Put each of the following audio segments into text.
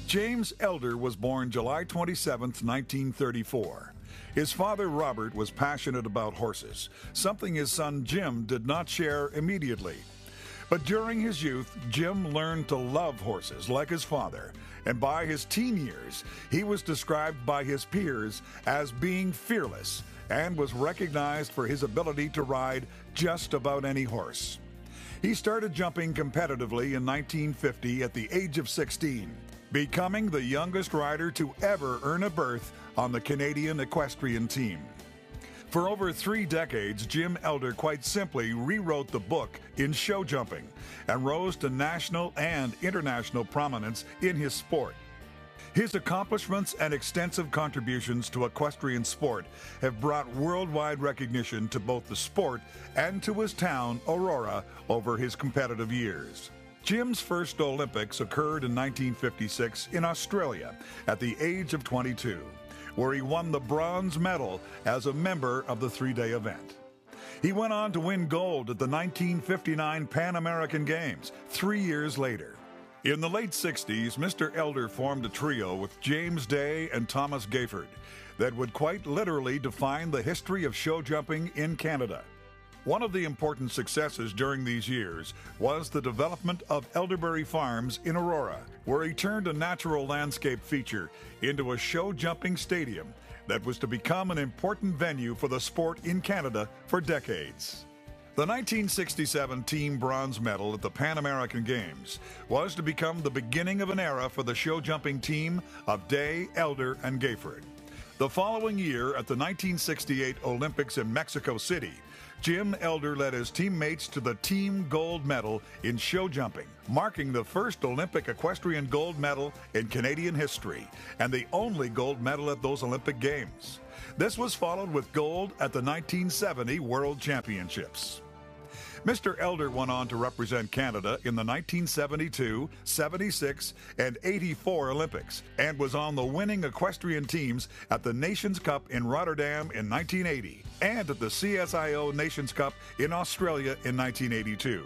James Elder was born July 27, 1934. His father, Robert, was passionate about horses, something his son Jim did not share immediately. But during his youth, Jim learned to love horses like his father, and by his teen years, he was described by his peers as being fearless and was recognized for his ability to ride just about any horse. He started jumping competitively in 1950 at the age of 16, becoming the youngest rider to ever earn a berth on the Canadian equestrian team. For over 3 decades, Jim Elder quite simply rewrote the book in show jumping and rose to national and international prominence in his sport. His accomplishments and extensive contributions to equestrian sport have brought worldwide recognition to both the sport and to his town, Aurora, over his competitive years. Jim's first Olympics occurred in 1956 in Australia at the age of 22, where he won the bronze medal as a member of the 3-day event. He went on to win gold at the 1959 Pan American Games 3 years later. In the late 60s, Mr. Elder formed a trio with James Day and Thomas Gayford that would quite literally define the history of show jumping in Canada. One of the important successes during these years was the development of Elderberry Farms in Aurora, where he turned a natural landscape feature into a show jumping stadium that was to become an important venue for the sport in Canada for decades. The 1967 team bronze medal at the Pan American Games was to become the beginning of an era for the show jumping team of Day, Elder, and Gayford. The following year at the 1968 Olympics in Mexico City, Jim Elder led his teammates to the team gold medal in show jumping, marking the first Olympic equestrian gold medal in Canadian history and the only gold medal at those Olympic Games. This was followed with gold at the 1970 World Championships. Mr. Elder went on to represent Canada in the 1972, 76, and 84 Olympics and was on the winning equestrian teams at the Nations Cup in Rotterdam in 1980 and at the CSIO Nations Cup in Australia in 1982.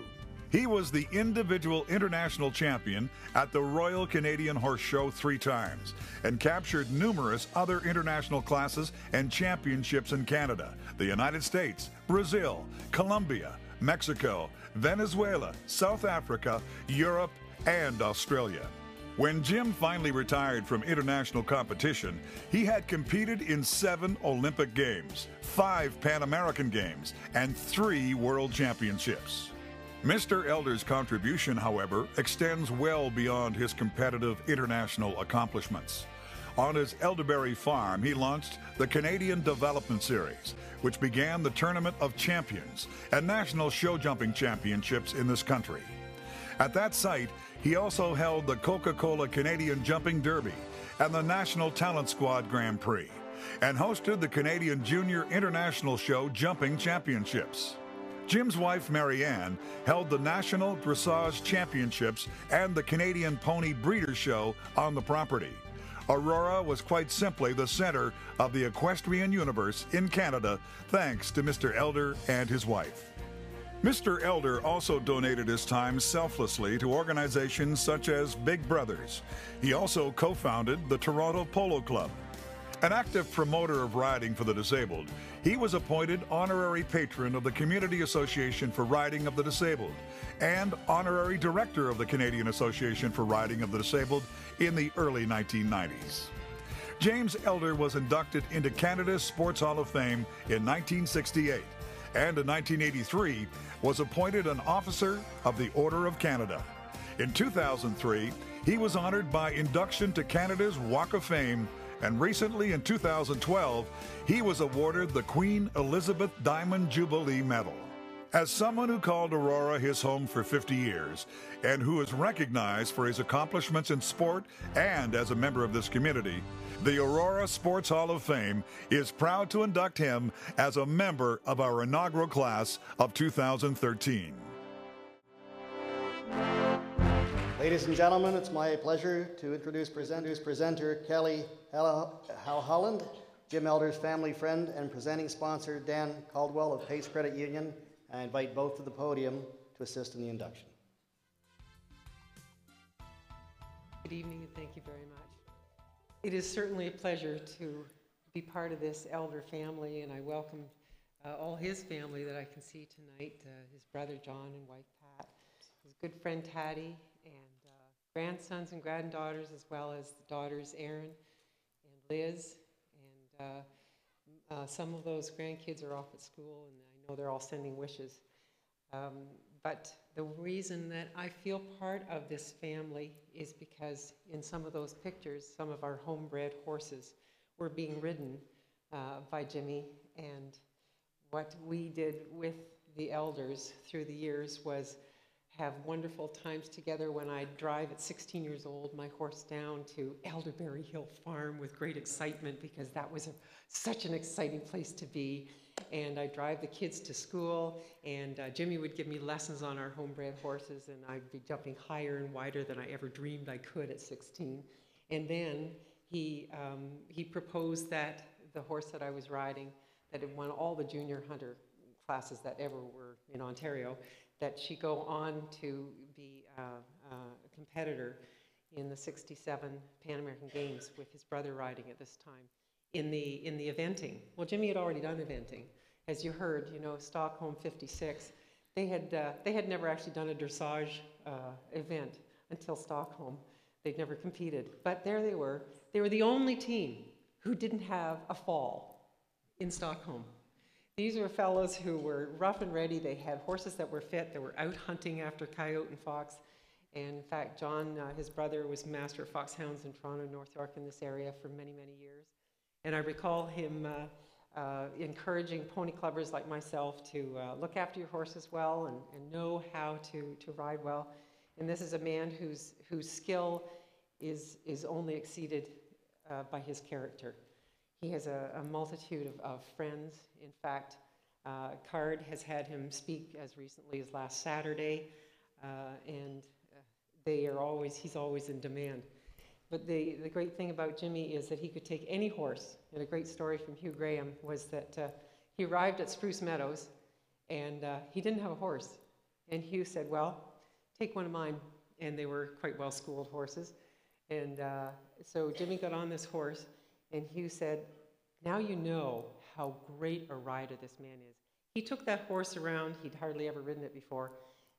He was the individual international champion at the Royal Canadian Horse Show 3 times and captured numerous other international classes and championships in Canada, the United States, Brazil, Colombia, Mexico, Venezuela, South Africa, Europe, and Australia. When Jim finally retired from international competition, he had competed in 7 Olympic Games, 5 Pan American Games, and 3 World Championships. Mr. Elder's contribution, however, extends well beyond his competitive international accomplishments. On his Elderberry farm, he launched the Canadian Development Series, which began the Tournament of Champions and National Show Jumping Championships in this country. At that site, he also held the Coca-Cola Canadian Jumping Derby and the National Talent Squad Grand Prix, and hosted the Canadian Junior International Show Jumping Championships. Jim's wife, Mary Ann, held the National Dressage Championships and the Canadian Pony Breeder Show on the property. Aurora was quite simply the center of the equestrian universe in Canada, thanks to Mr. Elder and his wife. Mr. Elder also donated his time selflessly to organizations such as Big Brothers. He also co-founded the Toronto Polo Club. An active promoter of riding for the disabled, he was appointed honorary patron of the Community Association for Riding of the Disabled and honorary director of the Canadian Association for Riding of the Disabled in the early 1990s. James Elder was inducted into Canada's Sports Hall of Fame in 1968 and in 1983 was appointed an officer of the Order of Canada. In 2003, he was honored by induction to Canada's Walk of Fame, and recently in 2012, he was awarded the Queen Elizabeth Diamond Jubilee Medal. As someone who called Aurora his home for 50 years and who is recognized for his accomplishments in sport and as a member of this community, the Aurora Sports Hall of Fame is proud to induct him as a member of our inaugural class of 2013. Ladies and gentlemen, it's my pleasure to introduce presenter Kelly Holland, Jim Elder's family friend, and presenting sponsor Dan Caldwell of Pace Credit Union. I invite both to the podium to assist in the induction. Good evening, and thank you very much. It is certainly a pleasure to be part of this elder family, and I welcome all his family that I can see tonight, his brother John and wife Pat, his good friend Taddy, and grandsons and granddaughters, as well as daughters Erin and Liz, and some of those grandkids are off at school, and I know they're all sending wishes. But the reason that I feel part of this family is because in some of those pictures, some of our homebred horses were being ridden by Jimmy, and what we did with the elders through the years was have wonderful times together. When I'd drive at 16 years old my horse down to Elderberry Hill Farm with great excitement, because that was such an exciting place to be. And I'd drive the kids to school, and Jimmy would give me lessons on our homebred horses, and I'd be jumping higher and wider than I ever dreamed I could at 16. And then he proposed that the horse that I was riding, that had won all the junior hunter classes that ever were in Ontario, that she go on to be a competitor in the '67 Pan American Games with his brother riding at this time in the eventing. Well, Jimmy had already done eventing. As you heard, Stockholm '56, they had never actually done a dressage event until Stockholm. They'd never competed. But there they were. They were the only team who didn't have a fall in Stockholm. These were fellows who were rough and ready. They had horses that were fit. They were out hunting after coyote and fox. And in fact, John, his brother, was master of foxhounds in Toronto, North York, in this area for many, many years. And I recall him encouraging pony clubbers like myself to look after your horses well and know how to ride well. And this is a man whose skill is only exceeded by his character. He has a multitude of friends. In fact, Card has had him speak as recently as last Saturday, and he's always in demand. But the great thing about Jimmy is that he could take any horse. And a great story from Hugh Graham was that he arrived at Spruce Meadows, and he didn't have a horse. And Hugh said, well, take one of mine. And they were quite well-schooled horses. And so Jimmy got on this horse, and Hugh said, now you know how great a rider this man is. He took that horse around. He'd hardly ever ridden it before,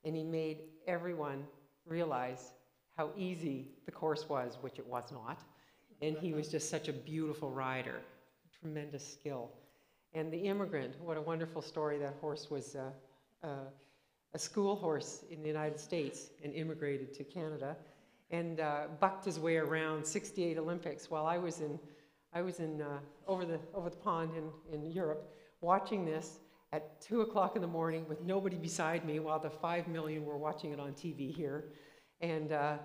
and he made everyone realize how easy the course was, which it was not. And he was just such a beautiful rider, tremendous skill. And the Immigrant, what a wonderful story. That horse was a school horse in the United States and immigrated to Canada, and bucked his way around '68 Olympics while I was in over the pond in Europe, watching this at 2 o'clock in the morning with nobody beside me, while the 5 million were watching it on TV here, and a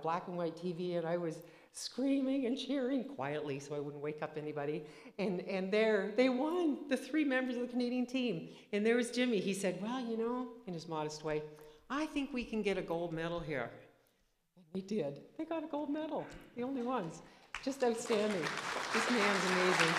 black and white TV, and I was screaming and cheering quietly so I wouldn't wake up anybody. And there they won, the 3 members of the Canadian team. And there was Jimmy. He said, well, in his modest way, I think we can get a gold medal here. And we did. They got a gold medal, the only ones. Just outstanding. This man's amazing.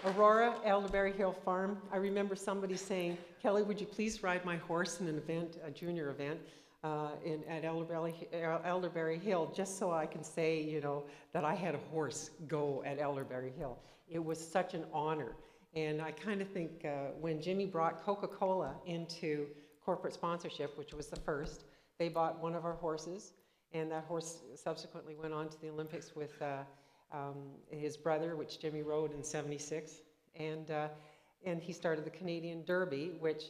Aurora, Elderberry Hill Farm. I remember somebody saying, Kelly, would you please ride my horse in an event, a junior event, at Elderberry Hill, just so I can say, that I had a horse go at Elderberry Hill. It was such an honor. And I kind of think when Jimmy brought Coca-Cola into corporate sponsorship, which was the first, they bought one of our horses, and that horse subsequently went on to the Olympics with his brother, which Jimmy rode in '76, and he started the Canadian Derby, which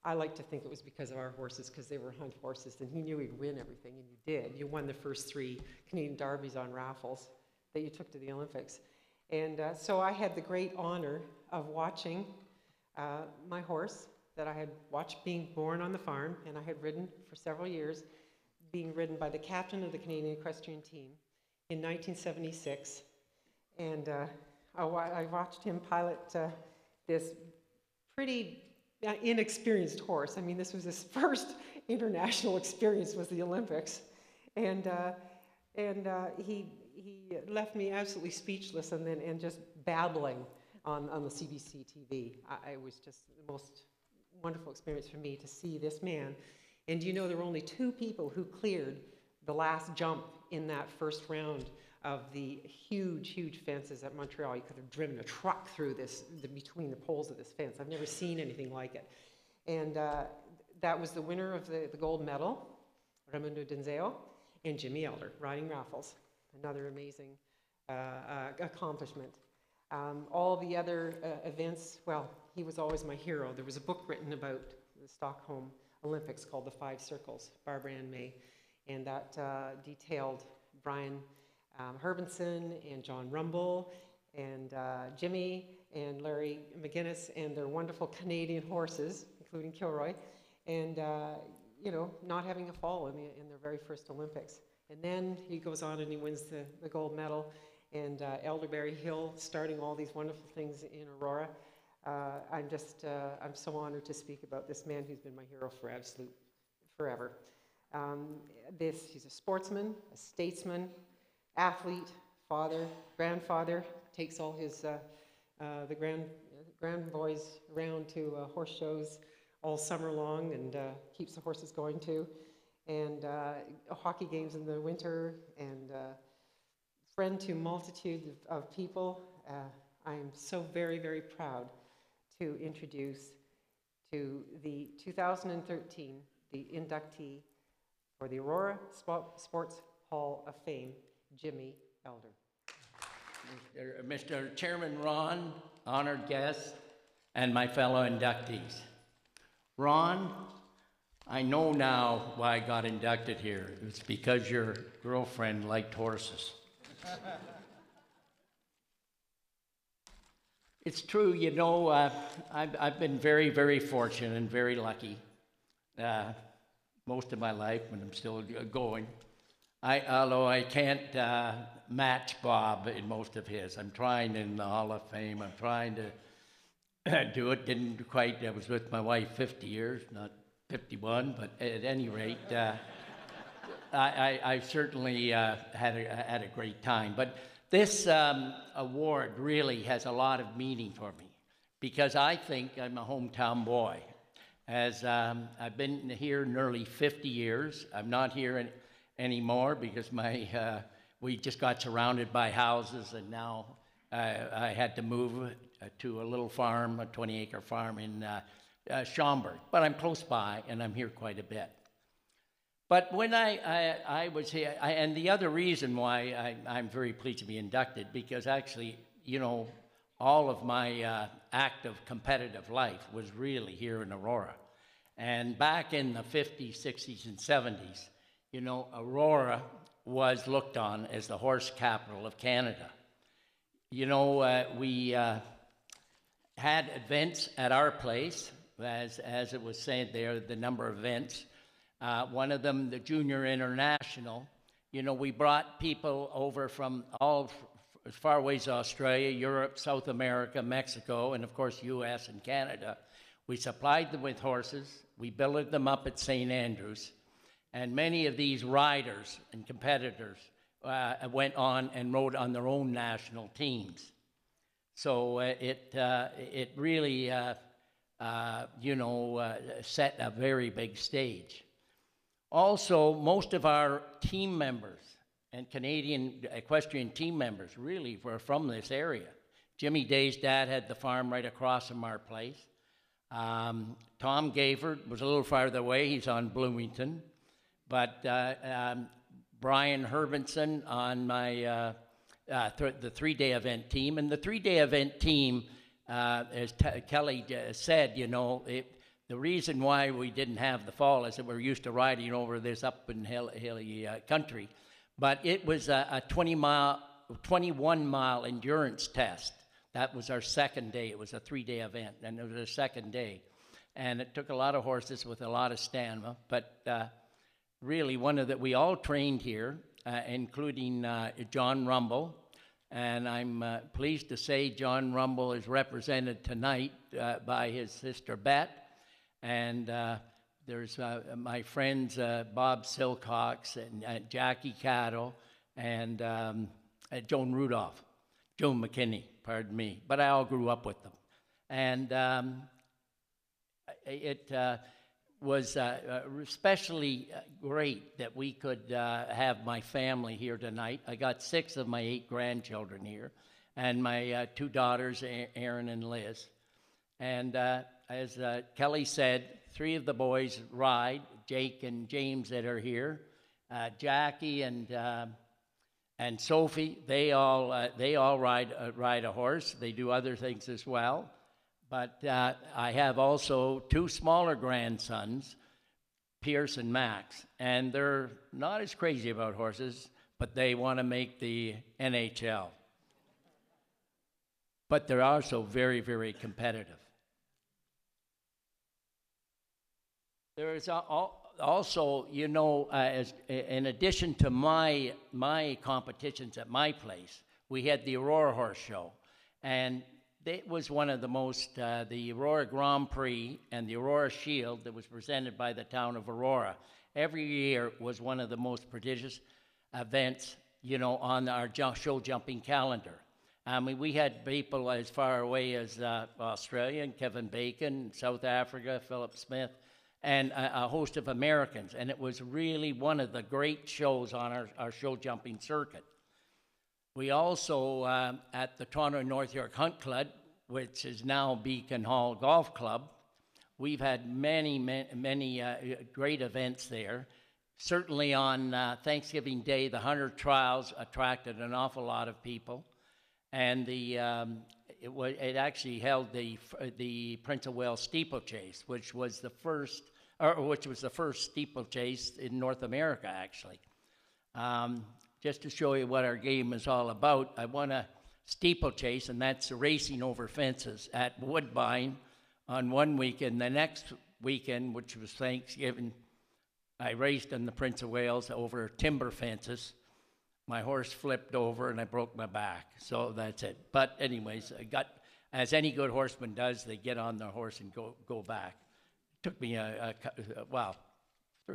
I like to think it was because of our horses, because they were hunt horses, and he knew he'd win everything, and you did. You won the first 3 Canadian Derbies on raffles that you took to the Olympics. And so I had the great honor of watching my horse that I had watched being born on the farm, and I had ridden for several years, being ridden by the captain of the Canadian equestrian team in 1976. And I watched him pilot this pretty inexperienced horse. I mean, this was his first international experience was the Olympics. And he left me absolutely speechless and just babbling on the CBC TV. It was just the most wonderful experience for me to see this man And you know, there were only 2 people who cleared the last jump in that first round of the huge, huge fences at Montreal. You could have driven a truck through between the poles of this fence. I've never seen anything like it. And that was the winner of the gold medal, Raimundo Denzeo, and Jimmy Elder, riding raffles. Another amazing accomplishment. All the other events, well, he was always my hero. There was a book written about the Stockholm Olympics called The 5 Circles, Barbara Ann May, and that detailed Brian Herbenson and John Rumble and Jimmy and Larry McGuinness and their wonderful Canadian horses, including Kilroy, and you know, not having a fall in their very first Olympics. And then he goes on and he wins the gold medal, and Elderberry Hill starting all these wonderful things in Aurora. I'm so honored to speak about this man who's been my hero for forever. He's a sportsman, a statesman, athlete, father, grandfather, takes all his the grand boys around to horse shows all summer long and keeps the horses going too, and hockey games in the winter, and friend to multitudes of people. I am so very, very proud to introduce to the 2013, the inductee for the Aurora Sports Hall of Fame, Jimmy Elder. Mr. Chairman Ron, honored guests, and my fellow inductees. Ron, I know now why I got inducted here. It's because your girlfriend liked horses. It's true, you know, I've been very, very fortunate and very lucky most of my life when I'm still going. Although I can't match Bob in most of his. I'm trying in the Hall of Fame. I'm trying to do it. Didn't quite. I was with my wife 50 years, not 51, but at any rate, I certainly had a great time. But this award really has a lot of meaning for me because I think I'm a hometown boy. As I've been here nearly 50 years. I'm not here anymore because we just got surrounded by houses, and now I had to move to a little farm, a 20-acre farm in Schaumburg. But I'm close by, and I'm here quite a bit. But when I was here, and the other reason why I'm very pleased to be inducted, because actually, you know, all of my active competitive life was really here in Aurora. And back in the 50s, 60s, and 70s, you know, Aurora was looked on as the horse capital of Canada. You know, we had events at our place, as it was said there, the number of events. One of them, the Junior International, you know, we brought people over from all as far away as Australia, Europe, South America, Mexico, and of course, US and Canada. We supplied them with horses. We billeted them up at St. Andrews. And many of these riders and competitors went on and rode on their own national teams. So it really, you know, set a very big stage. Also, most of our team members and Canadian equestrian team members really were from this area. Jimmy Day's dad had the farm right across from our place. Tom Gavert was a little farther away. He's on Bloomington. But Brian Herbenson on my the three-day event team. And the three-day event team, as Kelly said, you know, the reason why we didn't have the fall is that we're used to riding over this up and hilly country. But it was a 21-mile endurance test. That was our second day. It was a three-day event, and it was our second day. And it took a lot of horses with a lot of stamina. But really, we all trained here, including John Rumble. And I'm pleased to say John Rumble is represented tonight by his sister Bette. And there's my friends Bob Silcox and Jackie Cattle and Joan McKinney, pardon me. But I all grew up with them. And was especially great that we could have my family here tonight. I got 6 of my 8 grandchildren here, and my 2 daughters, Erin and Liz. And as Kelly said, 3 of the boys ride, Jake and James that are here, Jackie and Sophie. They all ride a horse. They do other things as well. But I have also 2 smaller grandsons, Pierce and Max, and they're not as crazy about horses, but they want to make the NHL. But they're also very, very competitive. There is also, you know, as in addition to my competitions at my place, we had the Aurora Horse Show, and it was one of the most, the Aurora Grand Prix and the Aurora Shield that was presented by the town of Aurora. Every year was one of the most prodigious events, you know, on our show jumping calendar. I mean, we had people as far away as Australia, and Kevin Bacon, South Africa, Philip Smith, and a host of Americans. And it was really one of the great shows on our show jumping circuit. We also, at the Toronto North York Hunt Club, which is now Beacon Hall Golf Club, we've had many great events there. Certainly on Thanksgiving Day, the Hunter Trials attracted an awful lot of people. And it actually held the Prince of Wales steeplechase, which was the first steeplechase in North America, actually. Just to show you what our game is all about, I won a steeplechase, and that's racing over fences at Woodbine on one weekend. The next weekend, which was Thanksgiving, I raced in the Prince of Wales over timber fences. My horse flipped over, and I broke my back. So that's it. But anyways, I got, as any good horseman does, they get on their horse and go back. It took me, 3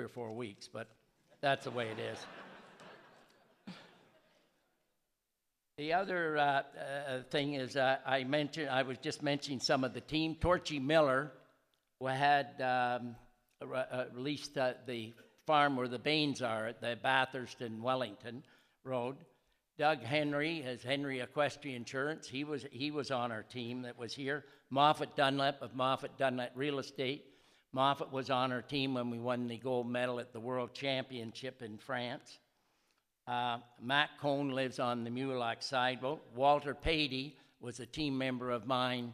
or 4 weeks, but that's the way it is. The other thing is, I was just mentioning some of the team. Torchy Miller had released the farm where the Bains are at the Bathurst and Wellington Road. Doug Henry has Henry Equestrian Insurance. He was on our team that was here. Moffat Dunlap of Moffat Dunlap Real Estate. Moffat was on our team when we won the gold medal at the World Championship in France. Matt Cohn lives on the Mulac Sideboat. Walter Patey was a team member of mine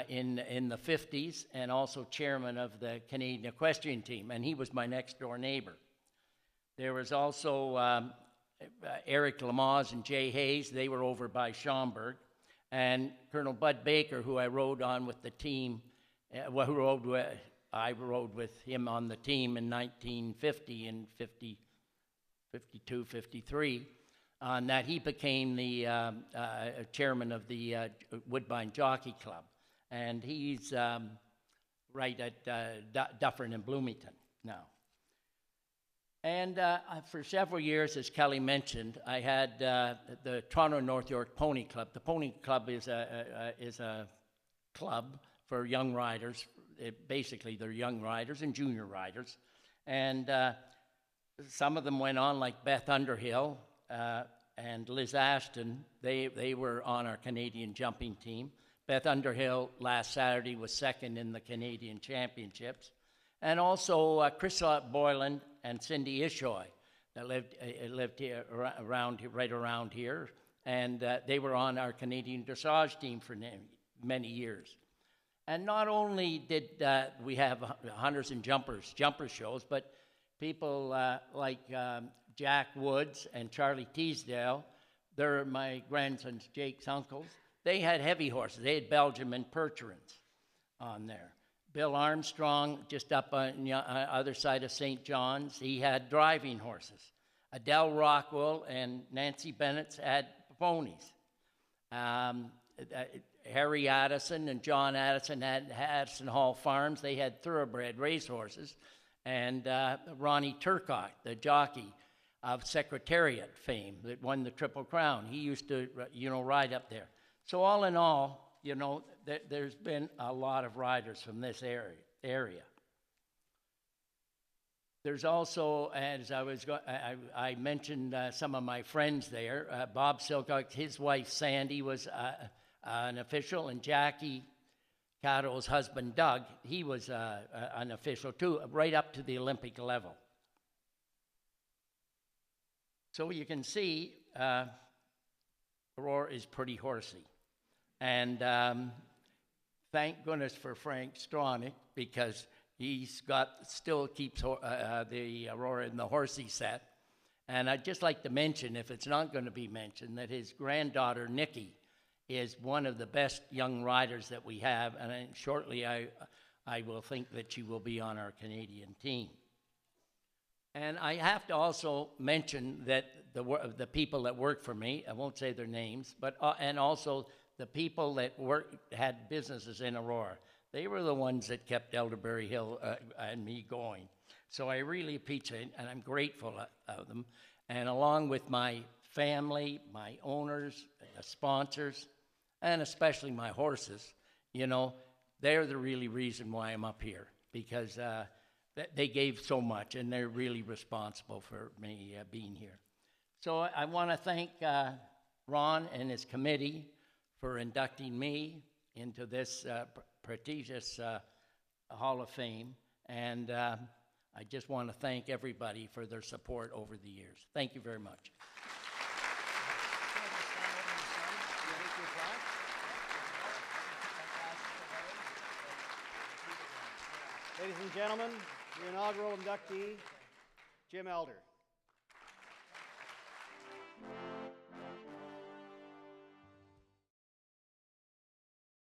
in the 50s and also chairman of the Canadian equestrian team, and he was my next door neighbor. There was also Eric Lamaze and Jay Hayes. They were over by Schaumburg. And Colonel Bud Baker, who I rode on with the team, I rode with him on the team in 1950 and 52, 53, on that he became the chairman of the Woodbine Jockey Club. And he's right at Dufferin and Bloomington now. And for several years, as Kelly mentioned, I had the Toronto North York Pony Club. The Pony Club is a club for young riders. Basically, they're young riders and junior riders. And some of them went on, like Beth Underhill and Liz Ashton. They were on our Canadian jumping team. Beth Underhill last Saturday was second in the Canadian Championships. And also Chris Boylan and Cindy Ishoy that lived here, right around here. And they were on our Canadian dressage team for many years. And not only did we have hunters and jumper shows, but people like Jack Woods and Charlie Teasdale, they're my grandson's Jake's uncles. They had heavy horses. They had Belgium and Percherons on there. Bill Armstrong, just up on the other side of St. John's, he had driving horses. Adele Rockwell and Nancy Bennett had ponies. Harry Addison and John Addison had Addison Hall Farms. They had thoroughbred racehorses. And Ronnie Turcotte, the jockey of Secretariat fame that won the Triple Crown, he used to, ride up there. So all in all, there's been a lot of riders from this area. There's also, as I mentioned some of my friends there, Bob Silcock, his wife Sandy was an official, and Jackie Cattle's husband Doug, he was an official too, right up to the Olympic level. So you can see Aurora is pretty horsey. And thank goodness for Frank Stronach, because he's still keeps the Aurora in the horsey set. And I'd just like to mention, if it's not going to be mentioned, that his granddaughter Nikki is one of the best young riders that we have, and shortly I will think that she will be on our Canadian team. And I have to also mention that the people that work for me, I won't say their names, but and also the people that had businesses in Aurora. They were the ones that kept Elderberry Hill and me going. So I really appreciate it, and I'm grateful of them. And along with my family, my owners, the sponsors, and especially my horses, you know, they're the really reason why I'm up here, because they gave so much, and they're really responsible for me being here. So I want to thank Ron and his committee for inducting me into this prestigious Hall of Fame, and I just want to thank everybody for their support over the years. Thank you very much. Ladies and gentlemen, your inaugural inductee, Jim Elder.